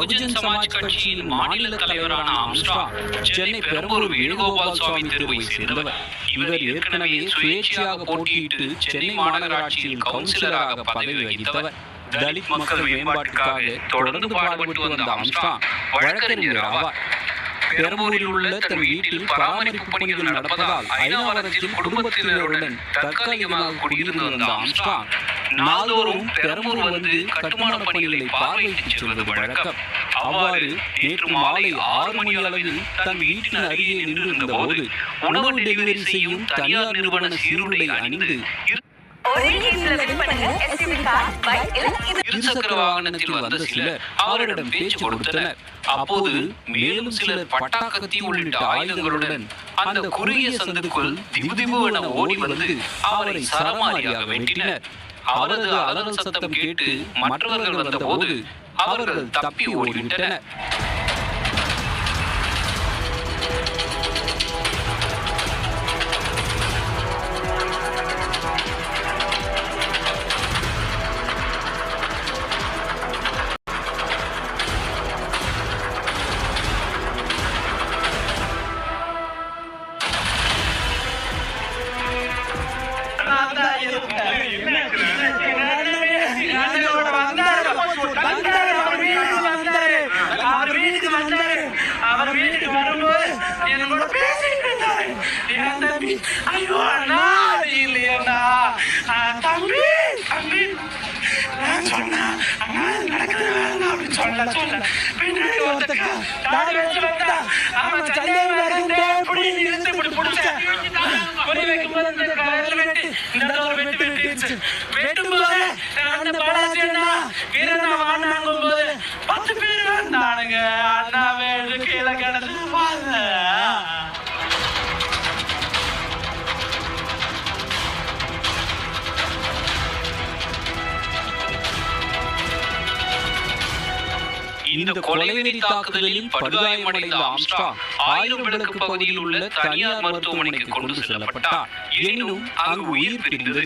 பகுஜன் சமாஜ் கட்சியின் மாநில தலைவரான ஆம்ஸ்ட்ராங் சென்னை பெரம்பூர் வேணுகோபால் சுவாமி தெருவை சேர்ந்தவர். இவர் ஏற்கனவே சுயேட்சையாக போட்டியிட்டு சென்னை மாநகராட்சியில் கவுன்சிலராக பதவி வகித்தவர். தலித் மக்கள் மேம்பாட்டுக்காக தொடர்ந்து பாடுபட்டு வந்த ஆம்ஸ்ட்ராங் வழக்கறிஞர் ஆவார். பெரம்பூரில் உள்ள தன் வீட்டில் பராமரிப்பு பணிகள் நடப்பதால் ஐநாவரத்தில் குடும்பத்தினருடன் தற்காலிகமாக குடியிருந்து வந்த ஆம்ஸ்ட்ராங் நாள்தோறும் பெரம்பூர் வந்து கட்டுமான பணிகளை பார்வையிட்டு செல்வது வழக்கம். அவ்வாறு நேற்று மாலை 6 மணி அளவில் தன் வீட்டின் அருகே நின்றிருந்த போது உணவு டெலிவரி செய்யும் தனியார் நிறுவன சீருடை அணிந்து இருசக்கர வாகனத்தில் வந்த சிலர் அவரிடம் பேச்சு கொடுத்தனர். அப்போது மேலும் சிலர் பட்டாக்கத்தி உள்ளிட்ட ஆயுதங்களுடன் அந்த குறுகிய சந்துக்குள் திபுதிபுவென ஓடி வந்து அவரை சரமாரியாக வெட்டினர். அவரது அலறல் சத்தம் கேட்டு மற்றவர்கள் வந்தபோது அவர்கள் தப்பி ஓடிவிட்டனர். அவர் வீட்டுக்கு வரும்போது என்னோட பேசிட்டு இருந்தாரு. என் தம்பி ஐயோ அண்ணா இல்லையண்ணா தம்பி தம்பி நான் சொன்னேன் அண்ணா நடக்குது வேணா அப்படின்னு சொல்ல பின்னாடி ஒருத்தக்கா தாடி வச்சு வந்தா அவன் சந்தேகம் வருது இப்படி நிறுத்து இப்படி பிடிச்சேன் பொடி வைக்கும்போது இந்த வெட்டு இந்த ஒரு வெட்டு வெட்டிடுச்சு. வெட்டும்போது அந்த பாலாஜி அண்ணா வீரண்ணா வாங்கினாங்கும் போது 10 பேர் வந்தானுங்க. அண்ணாவே கீழே கிடந்து பாருங்க. இந்த கொலைவெறி தாக்குதலில் படுகாயமடைந்த ஆம்ஸ்ட்ராங் ஆயிரவிளக்கு பகுதியில் உள்ள தனியார் மருத்துவமனைக்கு கொண்டு செல்லப்பட்டார். எனினும் அங்கு உயிர் பிரிந்தது.